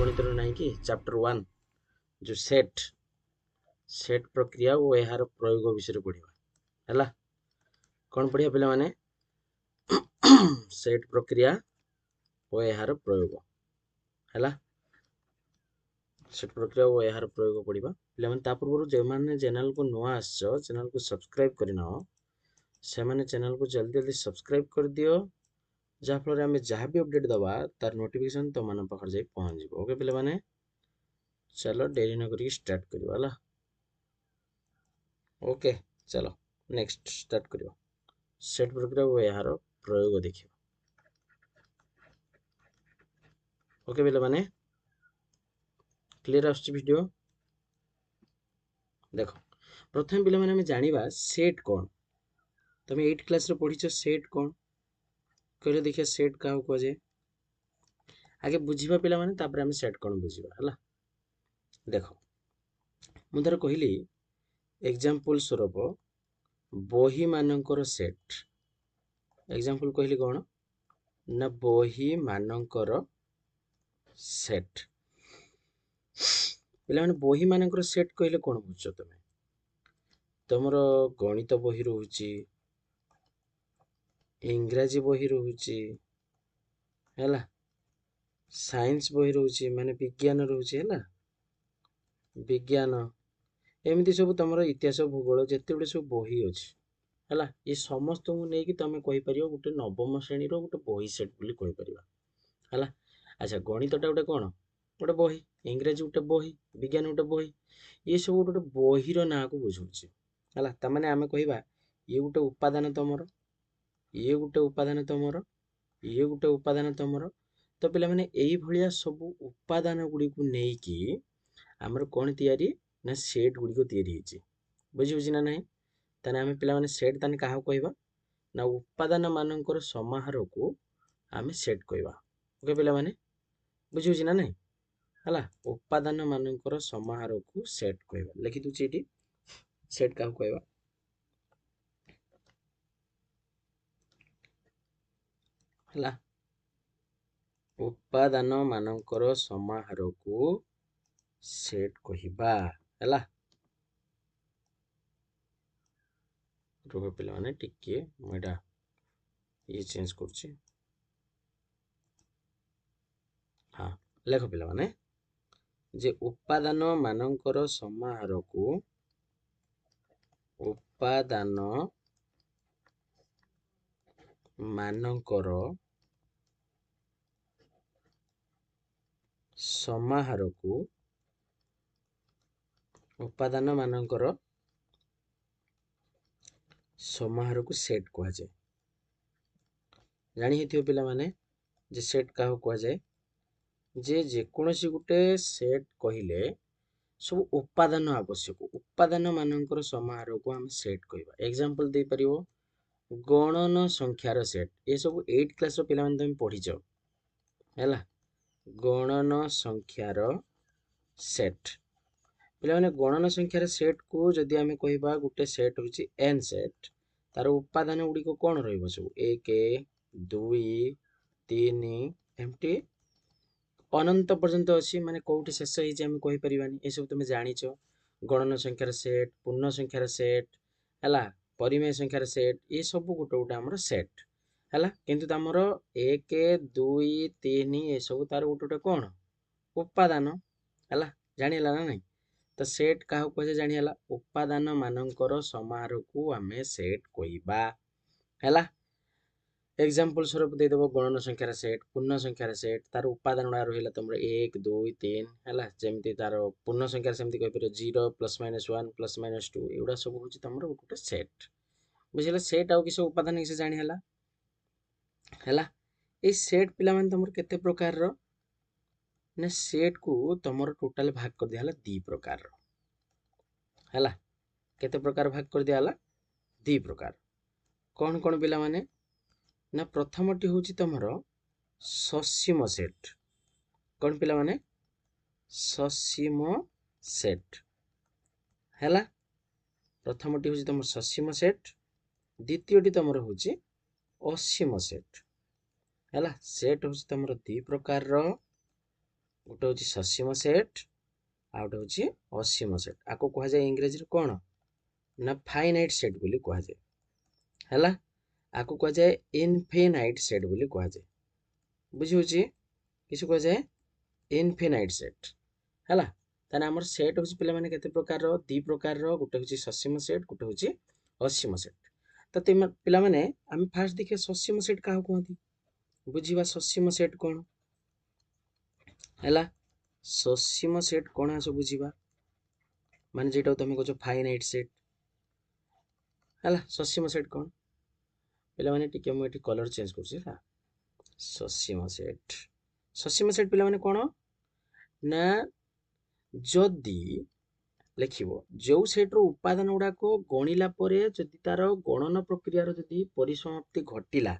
गणित नहीं कि चैप्टर 1 जो सेट प्रक्रिया और यार प्रयोग विषय पढ़ा है कौन पढ़िया पे माने सेट प्रक्रिया और यार प्रयोग है सेट प्रक्रिया और यार प्रयोग पढ़ा पे पूर्व जो मैंने चैनल को नुआ आस चैनल को सब्सक्राइब करना से मैंने चैनल को जल्दी जल्दी सब्सक्राइब कर दियो जहाँफल आम जहाँ भी अपडेट दबा तार नोटिफिकेशन तुम मान पाखे जाए पहुँच जाए ओके पे मैंने चलो डेरी न करी स्टार्ट करवा ओके चलो नेक्स्ट स्टार्ट करवा सेट प्रक्रिया और यार प्रयोग देखिए ओके पे मैंने क्लियर आस वीडियो देख प्रथम पे मैंने जाना सेट कौन तुम 8 क्लास पढ़ी सेट कौन कहले देखिए सेट क्या कहुए आगे बुझा पे आम सेट कौन बुझा है देख मुझे कहली एग्जांपल स्वरूप बही मानकर सेट एग्जांपल कहली कौन ना बही मानकर सेट पे बही मानकर सेट कहले कौन बुझ तुम तुमर गणित बही रोचे इंग्राजी बही रोचे है साइंस बही रोचे माने विज्ञान रोचे है विज्ञान एमती सब तुम इतिहास भूगोल जिते गुटे सब बही अच्छी है ये समस्त को लेकिन तुम कहीपर गोटे नवम श्रेणी गोटे बही सेट बोली है अच्छा गणितटा गोटे कौन गोटे बही इंग्राजी गोटे बही विज्ञान गोटे बही ये सब गोटे बहीर ना को बुझाऊँ है ताने आम कह ये गोटे उपादान तुमर ये गोटे उपादान तुमर ये गोटे उपादान तुमर तो पे मैंने यही सब उपादान गुड़ी को लेकिन आमर कौन तैयारी ना सेट गुड़िक या बुझी ना नहीं ताने आम पे सेट ताने क्या कहवा ना उपादान मानकर समाहार को आम सेट कहवा ओके पे मैंने बुझी ना नहीं है उपादान मानकर समाहार को सेट कहवा लिखि दूची ये सेट क्या कहवा है उपादान मानकर समाहार को सेट कहवा है रुह पे मैंने टिके मुझा ये चेंज कर हाँ लेख पे मैंने जे उपादान मानकर समाहार को उपादान मानकर समाहार को उपादान मानकर समाहार को सेट कह जाए जानी पे मैंने जे सेट क्या कह जाए जे जेकोसी गोटे सेट कहले सब उपादान आवश्यक उपादान मानकर समाहार को आम सेट कहवा एग्जांपल दे परिवो गणन संख्यार सेट ये सब 8 क्लास पे तुम पढ़ीच है गणन संख्यार सेट पे मैंने गणन संख्यार सेट को जदि आम कहवा गोटे सेट हूँ एन सेट तार उपादान गुड़िक कौन सब 1 2 3 एमती अनंत पर्यंत अच्छी माने कौटी शेष होपर ये सब तुम जाच गणन संख्यार सेट पूर्ण संख्यार सेट है परिमेय संख्यार सेट ये सब गोटे गोटे आम सेट है किंतु आमर 1 2 3 ये सब तार गोटे गोटे कौन उपादान है जानीला ना नहीं तो सेट क्या कहे जानीला उपादान मानकर समाहार को आम सेट कहवा है एग्जांपल स्वरूप देदेव गणन संख्यार सेट पूर्ण संख्यार सेट तार उपादान गुड़ा रहा तुम 1 2 3 है जमी तार पूर्ण संख्यार सेमती कहीपर 0 +-1 +-2 एगुड़ा सब हूँ तुम गोटे सेट बुझे सेट आउ किस उपादान किसी जानीला है ये सेट पे तुम केते प्रकार ना सेट को तुम टोटाल भाग कर दिया 2 प्रकार है केते प्रकार भाग कर दिया 2 प्रकार कौन कौन पिला माने ना प्रथमटी हूँ तुम ससीम सेट कौन पिला माने ससीम सेट है प्रथमटी हूँ तुम ससीम सेट द्वितीयटी तुम हूँ असीम सेट है सेट हूँ तुम 2 प्रकार गोटे हूँ ससीम सेट आ गोटे हूँ असीम सेट आपको कह जाए इंग्रेजी कौन ना फाइनाइट सेट बोली कह जाए हैला आपको कह जाए इनफिनाइट सेट बोली कह जाए बुझी होची किसी कह जाए इनफिनाइट सेट हैला ताने हमर सेट होची पिला माने केते प्रकार रो दी प्रकार रो गोटे होची ससीम सेट गोटे होची असीम सेट तो ते पिला माने हम फास्ट देखिए ससीम सेट काहा कहंती बुझीबा ससीम सेट कोन हैला ससीम सेट कोन आसो बुझीबा माने जेटा तुम कहछो फाइनाइट सेट हैला ससीम सेट कोन पिला माने टिके मु एठी कलर चेंज करछि हैला ससीम सेट पिला माने कोन ना जदि लिखिबो जो सेट रो उपादान गुडा को गणिला परे जदि तार गणन प्रक्रिया रो जदि परिसमाप्ति घटिला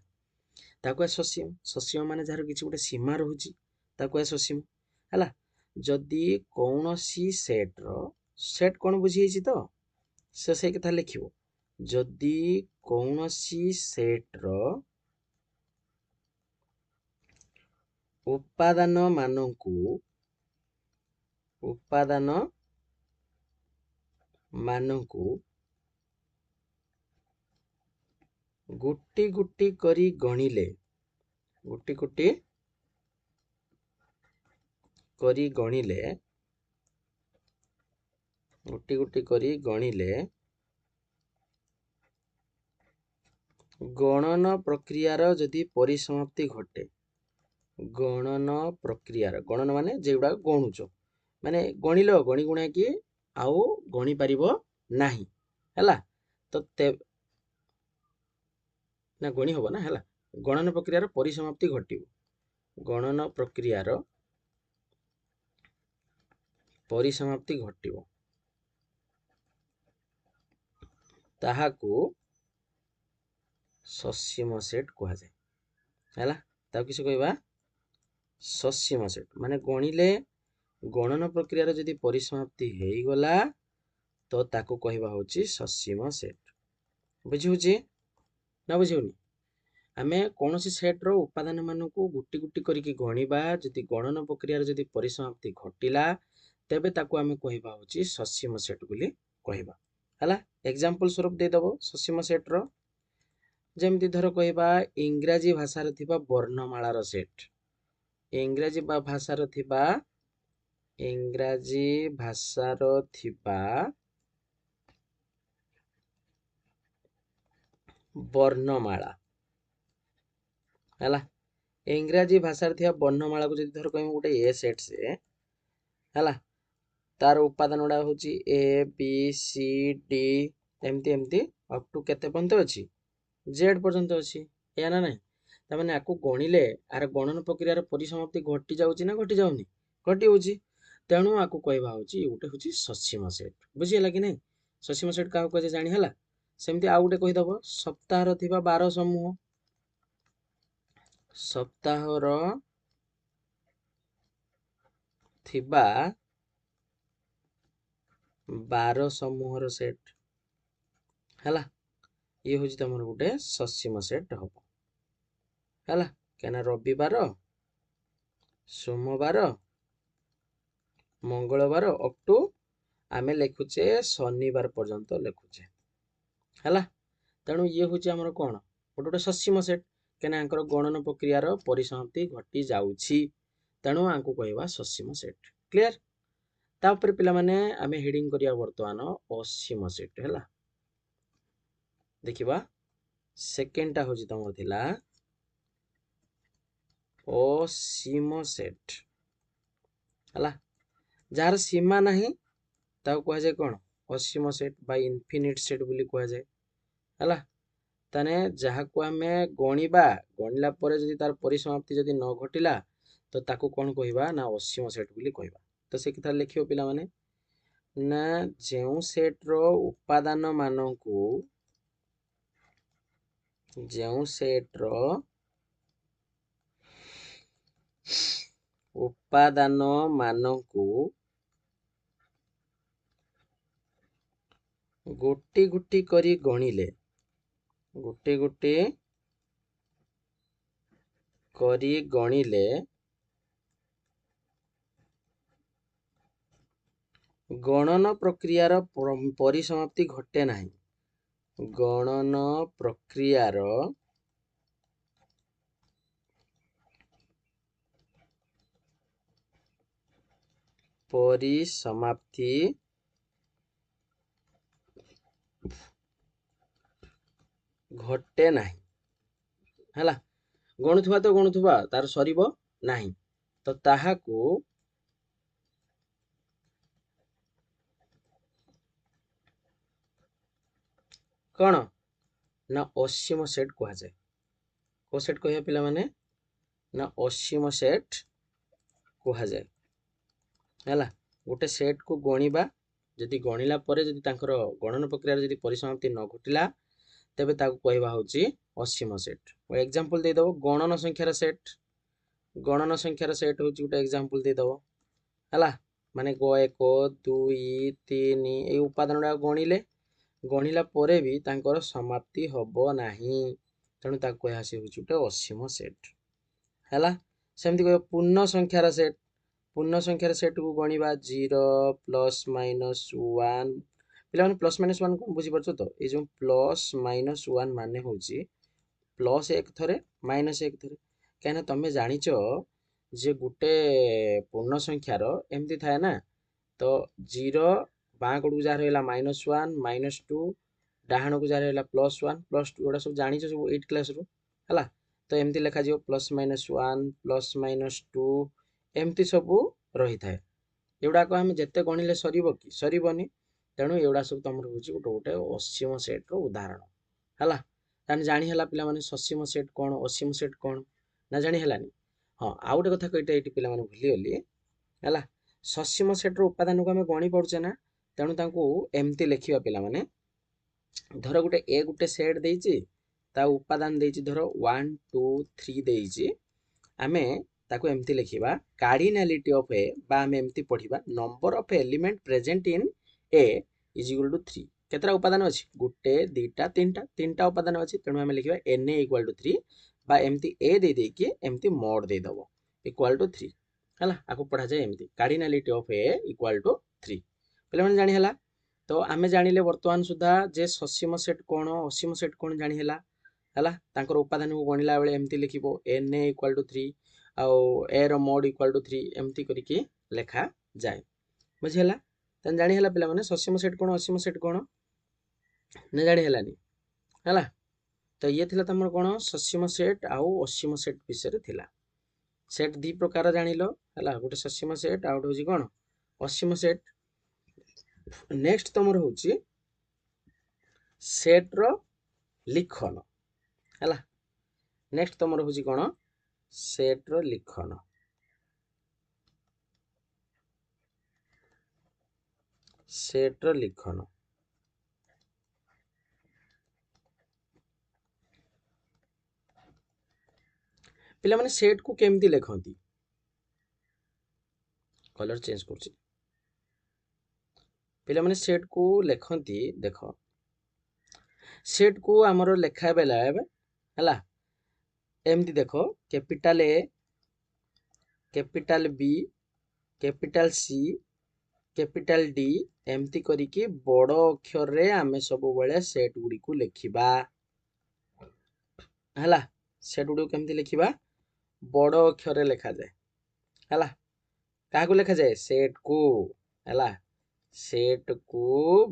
ताको ससीम ससीम माने जार किछि गुटे सीमा रहउची ताको ससीम हैला जदि कौनसी सेट कोन बुझी हिची तो से सही कथा लिखिबो जदि कौनसी सेट रो उपादान मानंकु गुटी गुटी करी गणिले गुटी गुटी करी गणिले गणन प्रक्रियार जदि परिसमाप्ति घटे गणन प्रक्रियार गणन माने जेगुडा गणुचो माने गणिलो गणी गुणा कि आउ गणी पारिबो नाही हैला तो ना गणी होबो ना हैला गणन प्रक्रियार परिसमाप्ति घटिबो गणन प्रक्रियार परिसमाप्ति घटिबो ताहाकू ससीम सेट कहा जाए हैला ताऊ किसी कहबा ससीम सेट माने गणिले गणन प्रक्रियार जदि परिसमाप्ति हेई गला तो ताको कहबा होची ससीम सेट बुझी होची ना बुझी होनी आमे कोनोसी सेट रो उपादान मानकु गुटी गुटी करिकि गणिबा जदि गणन प्रक्रियार जदि परिसमाप्ति घटिला तेबे ताको आमे कहबा होची ससीम सेट बोली कहबा हैला एग्जांपल स्वरूप दे दबो ससीम सेट रो जेमती धर कहबा इंग्राजी भाषा रे थिबा वर्णमाला सेट इंग्राजी भाषा थिबा वर्णमाला हैला इंग्राजी भाषा थिबा वर्णमाला को जदि धर कहबो गोटे ए सेट से हैला तार उपादान गुडा होची ए बी सी डी एमती एमती अप टू केते पर्यंत अछि जेड पर्यंत अछि या ना नहीं तामाने आकु गणिले आर गणन प्रक्रियार परिसमाप्ति घटी जाउची ना घटी जाउनी घटी होची तेणु आकु कहबा होची गोटे होची ससीम सेट बुझियला कि नहीं ससीम सेट काहू कहे जानि हला सेमती आ गोटे कहि दबो सप्ताह रो थिबा 12 समूह सप्ताह रो थिबा 12 समूह रो सेट हला ये होची तमर गोटे ससीम सेट हबो हला केना रविवार सोमवार मंगलवार अप टू आमे लिखुचे शनिवार पर्यंत लिखुचे हला तेणु ये होची हमर कोन गोटे गोटे ससीम सेट केना अंकर गणन प्रक्रियार परिसमाप्ति घटी जाउछि तेणु आंको कहबा ससीम सेट क्लियर तापर पिला माने आमे हेडिंग करिया वर्तमान असीम सेट हला देखिबा सेकेंड टा होची तमर थिला असीम सेट हला जार सीमा नहीं ताऊ कह जाए कोन असीम सेट बा इनफिनिट सेट बोली कह जाए हला ताने जहा को हमें गणिबा गणिला परे जदि तार परिसमाप्ति जदि न घटिला तो ताको कोन कहबा ना असीम सेट बोली कहबा तो से किथा लिखियो पिला माने ना जेउ सेट रो उपादान मानकु जेउ सेट रो उपादान मानकु गोटी गोटी करी गणिले गोटी गोटी करी गणिले ଗଣନ ପ୍ରକ୍ରିୟାର ପରିସମାପ୍ତି ଘଟେ ନାହିଁ। ଗଣନ ପ୍ରକ୍ରିୟାର ପରିସମାପ୍ତି ଘଟେ ନାହିଁ ହେଲା। ଗଣୁଥିବା ତ ଗଣୁଥିବା ତାର ସରିବ ନାହିଁ, ତ ତାହାକୁ କଣ ନା ଅସୀମ ସେଟ୍ କୁହାଯାଏ। କୋଉ ସେଟ୍ କହିବା ପିଲାମାନେ? ନା ଅସୀମ ସେଟ୍ କୁହାଯାଏ ହେଲା। ଗୋଟେ ସେଟ୍ କୁ ଗଣିବା, ଯଦି ଗଣିଲା ପରେ ଯଦି ତାଙ୍କର ଗଣନ ପ୍ରକ୍ରିୟାରେ ଯଦି ପରିସମାପ୍ତି ନ ଘଟିଲା ତେବେ ତାକୁ କହିବା ହଉଛି ଅସୀମ ସେଟ୍। ଏକ୍ସାମ୍ପଲ ଦେଇଦବ, ଗଣନ ସଂଖ୍ୟାର ସେଟ୍। ଗଣନ ସଂଖ୍ୟାର ସେଟ୍ ହଉଛି ଗୋଟେ ଏକ୍ସାମ୍ପଲ ଦେଇଦବ ହେଲା। ମାନେ 1 2 3 ଏଇ ଉପାଦାନ ଗୁଡା ଗଣିଲା ପରେ ବି ତାଙ୍କର ସମାପ୍ତି ହବ ନାହିଁ, ତେଣୁ ତାକୁ କହିବା ହଉଛି ଗୋଟେ ଅସୀମ ସେଟ୍ ହେଲା। ସେମିତି କହିବ ପୂର୍ଣ୍ଣ ସଂଖ୍ୟାର ସେଟ୍। ପୂର୍ଣ୍ଣ ସଂଖ୍ୟାର ସେଟ୍ କୁ ଗଣିବା 0 ପ୍ଲସ୍ ମାଇନସ୍ 1। ପିଲାମାନେ ପ୍ଲସ୍ ମାଇନସ୍ 1 କଣ ବୁଝିପାରୁଛ ତ? ଏଇ ଯୋଉ ପ୍ଲସ୍ ମାଇନସ୍ 1 ମାନେ ହଉଛି ପ୍ଲସ୍ 1 ଥରେ ମାଇନସ୍ 1 ଥରେ। କାହିଁକିନା ତମେ ଜାଣିଛ ଯେ ଗୋଟେ ପୂର୍ଣ୍ଣ ସଂଖ୍ୟାର ଏମିତି ଥାଏ ନା, ତ 0 ବାଁ କଡ଼କୁ ଯାହା ରହିଲା -1 -2, ଡାହାଣକୁ ଯାହା ରହିଲା +1 +2, ଏଗୁଡ଼ା ସବୁ ଜାଣିଛ ସବୁ 8 କ୍ଲାସରୁ ହେଲା। ତ ଏମିତି ଲେଖାଯିବ +-1 +-2 ଏମିତି ସବୁ ରହିଥାଏ। ଏଗୁଡ଼ାକ ଆମେ ଯେତେ ଗଣିଲେ ସରିବ କି? ସରିବନି। ତେଣୁ ଏଗୁଡ଼ା ସବୁ ତମର ହଉଛି ଗୋଟେ ଅସୀମ ସେଟ୍ର ଉଦାହରଣ ହେଲା। ତାହେଲେ ଜାଣି ହେଲା ପିଲାମାନେ ସସୀମ ସେଟ୍ କଣ, ଅସୀମ ସେଟ୍ କଣ ନା ଜାଣି ହେଲାନି? ହଁ, ଆଉ ଗୋଟେ କଥା କହିତେ ଏଇଠି ପିଲାମାନେ ଭୁଲିଗଲି ହେଲା। ସସୀମ ସେଟ୍ର ଉପାଦାନକୁ ଆମେ ଗଣି ପାରୁଛେ ନା, ତେଣୁ ତାଙ୍କୁ ଏମିତି ଲେଖିବା ପିଲାମାନେ। ଧର ଗୋଟେ ସେଟ୍ ଦେଇଛି, ତା ଉପାଦାନ ଦେଇଛି ଧର 1 2 3 ଦେଇଛି। ଆମେ ତାକୁ ଏମିତି ଲେଖିବା, କାର୍ଡିନାଲିଟି ଅଫ ଏ, ବା ଆମେ ଏମିତି ପଢିବା number of element present in a is equal to 3। କେତେଟା ଉପାଦାନ ଅଛି? 1 2 3 ତିନିଟା ଉପାଦାନ ଅଛି, ତେଣୁ ଆମେ ଲେଖିବା Na ଇକ୍ୱାଲ ଟୁ 3, ବା ଏମିତି ଏ ଦେଇକି ଏମିତି ମୋଡ ଦେଇଦବ ଇକ୍ୱାଲ ଟୁ 3 ହେଲା। ଆକୁ ପଢାଯାଏ ଏମିତି, କାର୍ଡିନାଲିଟି ଅଫ ଏ ଇକ୍ୱାଲ ଟୁ 3। ପିଲାମାନେ ଜାଣି ହେଲା? ତ ଆମେ ଜାଣିଲେ ବର୍ତ୍ତମାନ ସୁଦ୍ଧା ଯେ ସସୀମ ସେଟ୍ କଣ, ଅସୀମ ସେଟ୍ କଣ ଜାଣି ହେଲା ହେଲା। ତାଙ୍କର ଉପାଦାନକୁ ଗଣିଲା ବେଳେ ଏମିତି ଲେଖିବ Na ଇକ୍ୱାଲ ଟୁ 3, ଆଉ ଏ ର ମୋଡ ଇକ୍ୱାଲ ଟୁ 3 ଏମିତି କରିକି ଲେଖାଯାଏ। ବୁଝିହେଲା? ତାହେଲେ ଜାଣି ହେଲା ପିଲାମାନେ ସସୀମ ସେଟ୍ କଣ, ଅସୀମ ସେଟ୍ କଣ ନା ଜାଣି ହେଲାନି ହେଲା। ତ ଇଏ ଥିଲା ତମର କଣ ସସୀମ ସେଟ୍ ଆଉ ଅସୀମ ସେଟ୍ ବିଷୟରେ ଥିଲା। ସେଟ୍ ଦି ପ୍ରକାର ଜାଣିଲ ହେଲା, ଗୋଟେ ସସୀମ ସେଟ୍ ଆଉ ଗୋଟେ ହଉଛି କଣ ଅସୀମ ସେଟ୍। ନେକ୍ସଟ ତମର ହଉଛି ସେଟ୍ ର ଲିଖନ ହେଲା। ନେକ୍ସଟ ତମର ହଉଛି କଣ ସେଟ୍ ର ଲିଖନ। ସେଟ୍ ର ଲିଖନ ପିଲାମାନେ ସେଟ୍ କୁ କେମିତି ଲେଖନ୍ତି? କଲର ଚେଞ୍ଜ କରୁଛି। ପିଲାମାନେ ସେଟ୍ କୁ ଲେଖନ୍ତି, ଦେଖ ସେଟ୍ କୁ ଆମର ଲେଖା ବେଲା ହେଲା ଏମିତି ଦେଖ, କ୍ୟାପିଟାଲ ଏ, କ୍ୟାପିଟାଲ ବି, କ୍ୟାପିଟାଲ ସି, କ୍ୟାପିଟାଲ ଡି ଏମିତି କରିକି ବଡ ଅକ୍ଷରରେ ଆମେ ସବୁବେଳେ ସେଟ୍ ଗୁଡିକୁ ଲେଖିବା ହେଲା। ସେଟ୍ ଗୁଡିକୁ କେମିତି ଲେଖିବା? ବଡ ଅକ୍ଷରରେ ଲେଖାଯାଏ ହେଲା। କାହାକୁ ଲେଖାଯାଏ? ସେଟ୍ କୁ ହେଲା। ସେଟ୍ କୁ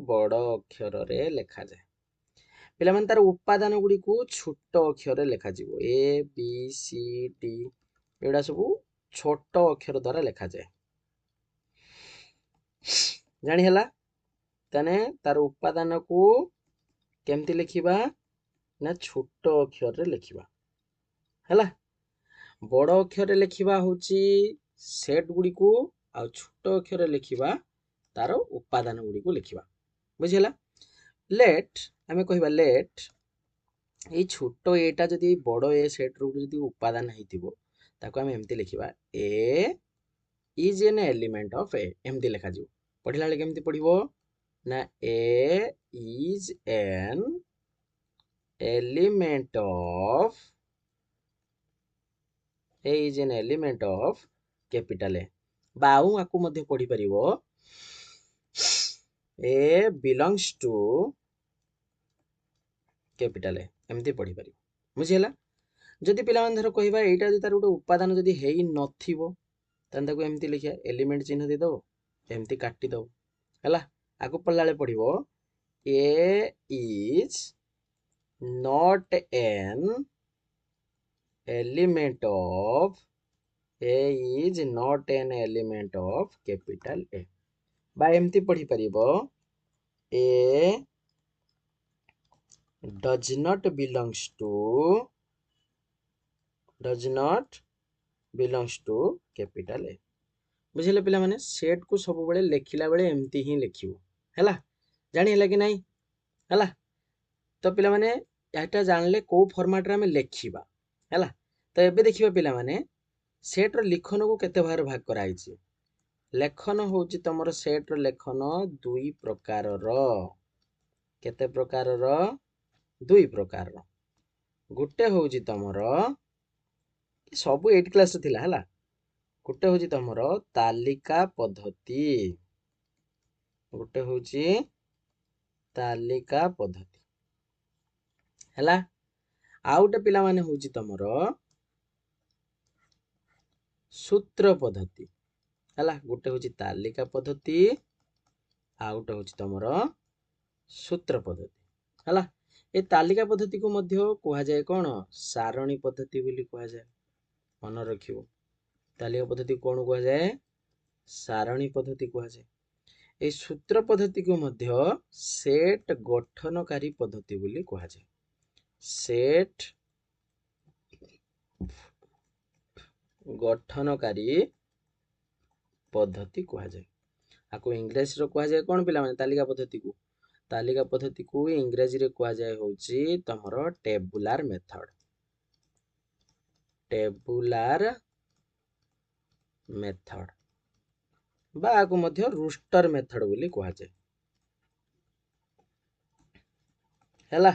ବଡ ଅକ୍ଷରରେ ଲେଖାଯାଏ। ପିଲାମାନେ ତାର ଉପାଦାନ ଗୁଡିକୁ ଛୋଟ ଅକ୍ଷରରେ ଲେଖାଯିବ। ଏ ବି ସି ଡି ଏଗୁଡା ସବୁ ଛୋଟ ଅକ୍ଷର ଦ୍ୱାରା ଲେଖାଯାଏ। ଜାଣି ହେଲା? ତାନେ ତାର ଉପାଦାନକୁ କେମିତି ଲେଖିବା ନା ଛୋଟ ଅକ୍ଷରରେ ଲେଖିବା ହେଲା। ବଡ ଅକ୍ଷରରେ ଲେଖିବା ହଉଛି ସେଟ୍ ଗୁଡିକୁ, ଆଉ ଛୋଟ ଅକ୍ଷରରେ ଲେଖିବା ତାର ଉପାଦାନ ଗୁଡିକୁ ଲେଖିବା। ବୁଝିହେଲା? ଲେଟ୍ ଆମେ କହିବା ଲେଟ୍ ଏଇ ଛୋଟ ଏଟା ଯଦି ବଡ ଏ ସେଟ୍ ର ଯଦି ଉପାଦାନ ହେଇଥିବ ତାକୁ ଆମେ ଏମିତି ଲେଖିବା, A is an element of A ଏମିତି ଲେଖାଯିବ। ପଢିଲା ବେଳେ କେମିତି ପଢିବ ନା A is an element of A is an element of capital A। ବା ଆଉ ଆକୁ ମଧ୍ୟ ପଢି ପାରିବ, ए बिलोंग्स टू कैपिटल ए एमती पढ़ी पार बुझीगला जदि पिला धर कहवा एटा तार गोटे उपादान जदि हेई नथिबो तान ताको एमती लिखिया एलिमेंट चिन्ह दे दबो एमती काटी दबो हैला आगु पढ़ला बेले पढ़िबो A is not an element of A is not an element of capital A बा एमती पढ़ी परिबो A does not belongs to capital A बुझिले पिला माने सेट को सब बेले लेखिला बेले एमती ही लेखिबो हैला जानि हैला कि नाही हैला तो पिला माने एटा जानले को फॉर्मेट रे हमें लेखिबा हैला तो एबे देखिबा पिला माने सेट रो लिखन को केते भाग भाग कराई छी लेखन होउची तमरो सेट रो लेखन दुई प्रकार रो केते प्रकार रो दुई प्रकार रो गुटे होउची तमरो सब 8 क्लास रे थिला हैला गुटे होउची तमरो तालिका पद्धति गुटे होउची तालिका पद्धति हैला आउटे पिला माने होउची तमरो सूत्र पद्धति हैला गुटे होउची तालिका पद्धति आउटे होउची तमरो सूत्र पद्धति हैला ए तालिका पद्धति को मध्य कहा जाए कोन सारणी पद्धति बोली कहा जाए मन रखिबो तालिका पद्धति कोन कहा जाए सारणी पद्धति कहा जाए ए सूत्र पद्धति को मध्य सेट गठनकारी पद्धति बोली कहा जाए सेट गठनकारी पद्धति कहा जाए आको इंग्लिश रो कहा जाए कोन पिला माने तालिका पद्धति को इंग्रजी रे कहा जाए होची तमरो टेबुलर मेथड बा आको मध्य रोस्टर मेथड बोली कहा जाए हैला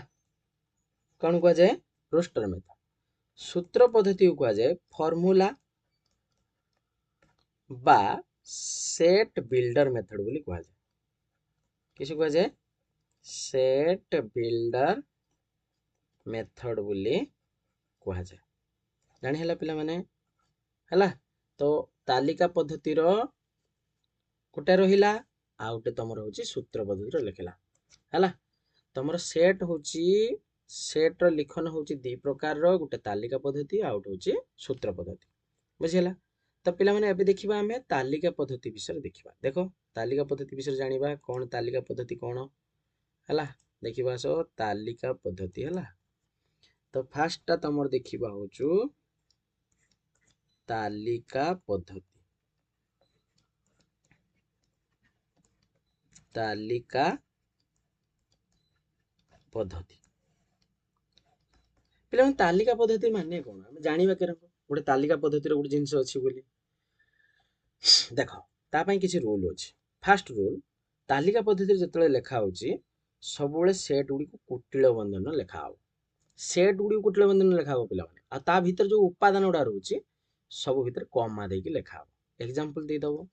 कौन कहा जाए रोस्टर मेथड सूत्र पद्धति को कहा जाए फॉर्मूला बा सेट बिल्डर मेथड बोली कहा जाए किसी कहा जाए सेट बिल्डर मेथड बोली कहा जाए जानि हैला पिला माने हैला तो तालिका पद्धति रो कोटा रहिला आउटे तमर होची सूत्र पद्धति रो लिखला हैला तमर सेट होची सेट रो लिखन होची दी प्रकार रो गोटे तालिका पद्धति आउट होची सूत्र पद्धति बुझिला तो पिला माने एबे देखिबा हमें तालिका पद्धति विषय देखिबा देखो तालिका पद्धति विषय जानिबा कोन तालिका पद्धति कोन हैला देखिबा सो तालिका पद्धति हैला तो फास्ट ता तमर देखिबा होचु तालिका पद्धति पिला तालिका पद्धति माने कोन हम जानिबा केरम गोटे तालिका पद्धति रो गोटे जिंस अछि बोली देखो ता पई किछि रूल अछि फर्स्ट रूल तालिका पद्धति जतले लेखा होची सब बेले सेट गुडी को कुटिल बंधन लेखा हो सेट गुडी कुटिल बंधन लेखा हो पिला माने आ ता भीतर जो उपादान उडा रहउची सब भीतर कॉमा देकी लेखा हो एग्जांपल दे दबो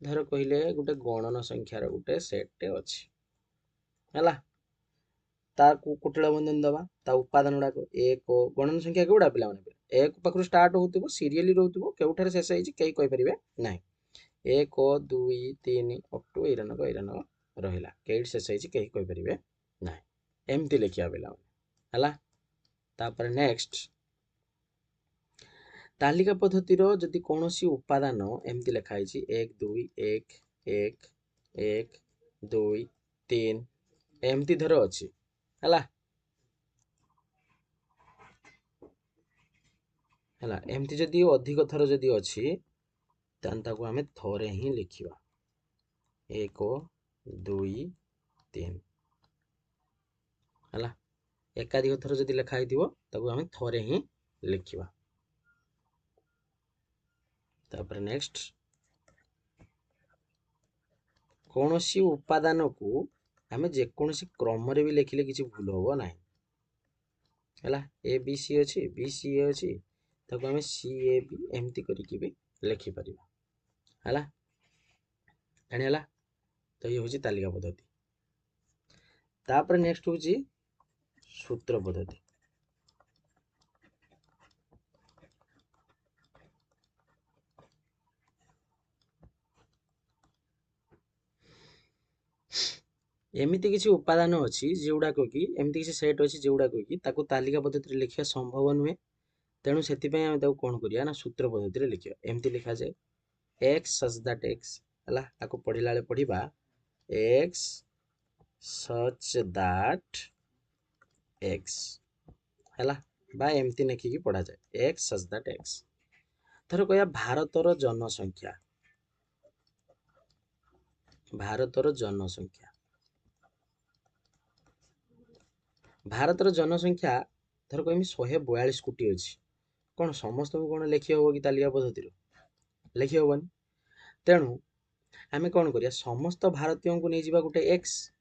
धर कहिले गोटे गणन संख्या रो गोटे सेट टे अछि हैला ता कुटिल बंधन दबा ता उपादान उडा को एक गणन संख्या केउडा पिला माने एक पाखरु स्टार्ट होतबो सीरियली रहउतबो केउठारे शेष होईची केई कहि परिबे नाही 1 2 3 अप टू एरनक रहिला केइट शेष होईची केई कहि परिबे नाही एमती लिखिया पिला हैला तापर नेक्स्ट तालिका पद्धति रो जदि कोनोसी उपादान एमती लिखा होईची 1 2 1 1 1 2 3 एमती धर अछि हैला हैला एमती जदि अधिक थर जदि अछि तान ताको हमें थोरे ही लिखिबा 1 2 3 हैला एकाधिक थर जदि लिखा हिथिबो ताको हमें थोरे ही लिखिबा तापर नेक्स्ट कोनोसी उपादान को हमें जे कोनोसी क्रम रे भी लिखिले किछि भूल होबो नाही हैला ए बी सी अछि बी सी ए अछि ताको हमें सी ए बी एमती करिकि भी लिखि परिबा हैला जानि हैला तो ये हूँ तालिका पद्धति। तापर नेक्स्ट हूँ सूत्र पद्धति। एमती किसी उपादान अच्छी जोड़ाक कि एमती किसी सेट अच्छी जोड़ाक कि ताकू तालिका पद्धति लिखा संभव नुहे, तेणु से आम कौन करिया ना सूत्र पद्धति लिखा। एमती लिखा जाए एक्स सच दैट एक्स है आपको पढ़ला बेले पढ़ा एक्स सच दैट एक्स है बा एमती लिखिकी पढ़ा जाए एक्स सच दैट एक्स। धर कह भारतर जनसंख्या, भारतर जनसंख्या, भारतर जनसंख्या धर कहमी 142 कोटी अच्छी, कौन समस्त को कौन लिखी हम कि तालिका पद्धति लिखी हेनी, तेणु आम कौन करिया समस्त भारतीय को नहीं जावा गोटे एक्स,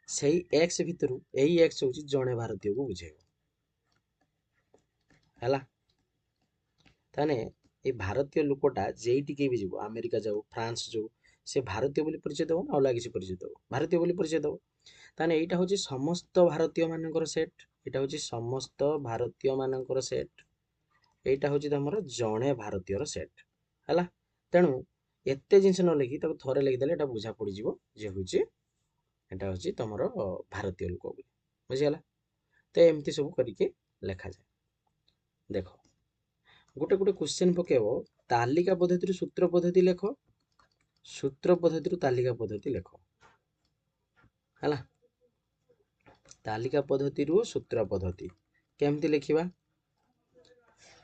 से एक्स भितर यही एक्स हूँ जड़े भारतीय को बुझेगा है। ताने ये भारतीय लोकटा जेटिके भी जीव अमेरिका जाऊ फ्रांस जाऊ से भारतीय बोली परिचय देव ना अलग किसी परिचय देव, भारतीय बोली परिचय देव। ताने एटा हूँ समस्त भारतीय मानकर सेट, एटा हूँ समस्त भारतीय मानकर सेट, एटा हूँ तुम जड़े भारतीय सेट है। तेणु एते जिनस न लिखि थरे लिखिदेले एटा बुझा पड़ीज जे हूँ एटा हूँ तुम भारतीय लोक बोली बुझीगला। तो एमती सब करके लेखा जाए। देख गोटे गोटे क्वेश्चन पकेब तालिका पद्धति सूत्र पद्धति लेख, सूत्र पद्धति तालिका पद्धति लेख है। तालिका पद्धति सूत्र पद्धति केमती लिखा,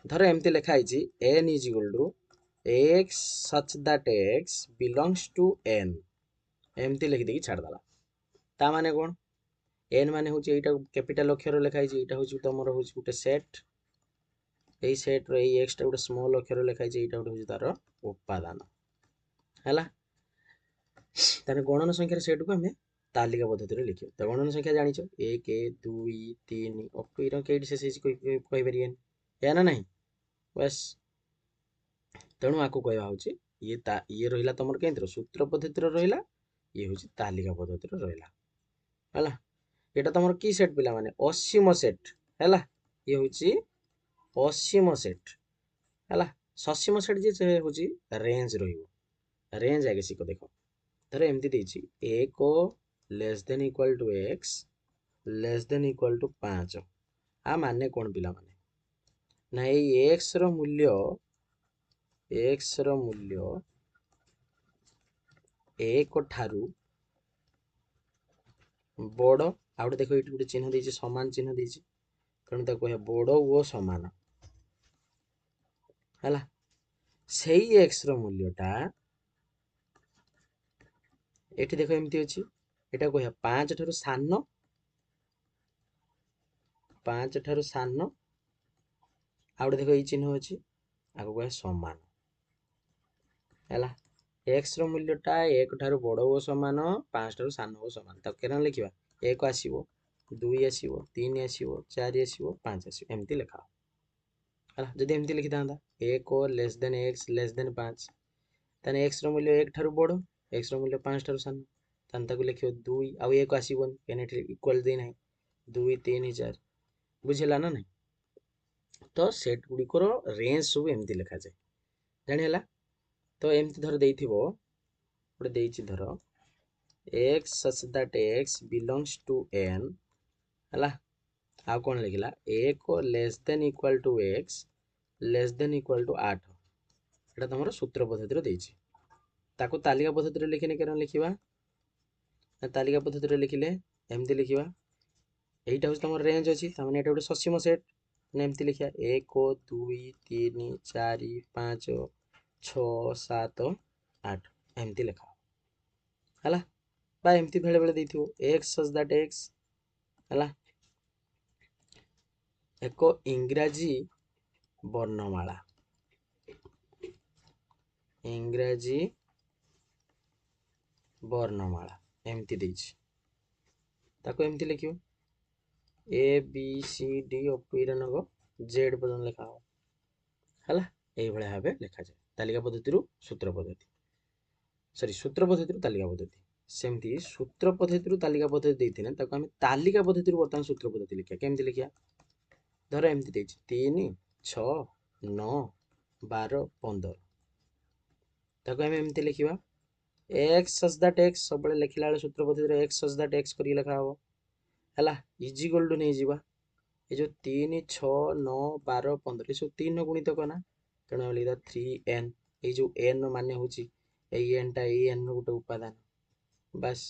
धर एमती लिखाई N is equal to X such that X belongs to N, एमती लिखिदी छाड़देला। ता माने कौन एन माने हूँ यहाँ कैपिटाल अक्षर लिखाई, यहाँ हूँ तुम हूँ गोटे सेट, यही सेट रो एक्स टा गोटे स्मॉल अक्षर लिखाई, यहाँ गोटे हूँ तार उपादान है। ताने गणन संख्यार सेट को आम तालिका पद्धति लिखिए। तो गणन संख्या जानिछ 1 2 3 अप कई शेष कहीपर या ना नहीं बस। तेणु आपको कहवा हूँ ये रहा तुम कहीं सूत्र पद्धति रहा, ये हूँ तालिका पद्धति रहा है। ये तुम कि सेट पिला माने असीम सेट है, ये हूँ असीम सेट है। ससीम सेट जी हूँ रेंज रेंज आगे शिख देख। धर एमती देछि एक less than equal to X less than equal to 5 आ माने कौन पिला माने ना ये एक्स रो मूल्य एक ठारू बड़ आ गए देख ये गोटे चिन्ह देछि समान चिन्ह देछि, तेणु ताको कह बड़ ओ समान है। से एक्स रो मूल्यटा एठी देख एमती अच्छी, एटा कह 5 ठारू सान, 5 ठारू सान आ गए देख ये चिन्ह अच्छी आगे कह समान है। एक्स रो मूल्यटा एक ठारू बड़ ओ समान 5 ठारू सान ओ समान, ताको केना लिखिबा 1 आसीबो 2 आसीबो 3 आसीबो 4 आसीबो 5 आसीबो एमती लिखा है। जदि एमती लिखि था 1 less then x less then 5 ताने एक्स रो मूल्य 1 ठारू बड़ एक्स रो मूल्य 5 ठारू सान, ताने ताको लिखियो 2 आउ 1 आसीबोनी केने एठी इक्वल दे नाही 2 3 4 बुझिला ना नहीं। तो सेट गुड़िकर रेंज सब एमती लिखा जाए जानी है। तो एमती धर देइथिबो गोटे देइछि धर X such that X belongs to N है। आ कौन लिखला 1 less than equal to X less than equal to 8 एटा तुम सूत्र पद्धति देइछि। ताको तालिका पद्धति लिखिने केन लिखिबा ना तालिका पद्धति लिखिले एमती लिखिबा एटा हूँ तुम रेंज अच्छी ताने एटा गोटे ससीम सेट एमती लिखा 1 2 3 4 5 6 7 8 एमती लिखा है। बा एमती बेले बेले देइथिबो एक्स सच दैट एक्स है एक इंग्राजी वर्णमाला, इंग्राजी वर्णमाला एमती देइछि ताको एमती लिखियो ए बी सी डी अपीरनग जेड पर्यटन लिखा हो है। यही भाव लिखा जाए तालिका पद्धति सूत्र पद्धति, सॉरी सूत्र पद्धति तालिका पद्धति सेमती सूत्र पद्धति तालिका पद्धति देते ताको आम तालिका पद्धति बर्तमान सूत्र पद्धति लिखा केमती लिखा धर एमती 3 6 9 12 15 ताको आम एमती लिखा एक्स सच दैट एक्स सब लिखला बेले सूत्र पद्धति एक्स सच दैट एक्स कर लिखा हम है इज इक्वल टू नहीं जावा ये जो 3 6 9 12 15 ये सब 3 गुणितक ना तेणु आम लिखा 3n ये जो n मान हूँ एन टा एन गोटे उपादान बास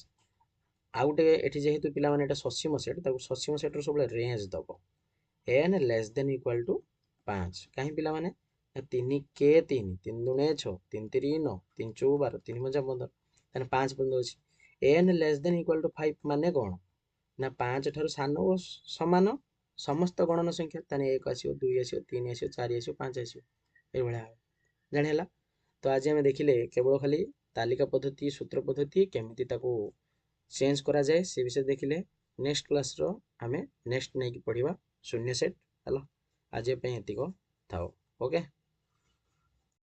आउ गोटे ये जेहेतु पिला माने ससीम सेट ससीम सेट सब रेंज दब n less than equal to 5 कहीं पिला माने 3 के 3 3 दुणे 6 3 3 9 3 4 12 3 5 15 ताने 5 पर्यंत अछि n less than equal to 5 माने कोन ना 5 ठाରୁ सान ओ समान समस्त गणन संख्या ताने 1 आसीओ 2 आसीओ 3 आसीओ 4 आसीओ 5 आसीओ ए भलिया जानि हला तो आज आम देखिले केवल खाली तालिका पद्धति सूत्र पद्धति केमिति ताको चेंज करा जाए से विषय देखिले नेक्स्ट क्लास रो आमे नेक्स्ट नहीं पढ़िबा शून्य सेट हला आज पे एतिको थाओ ओके।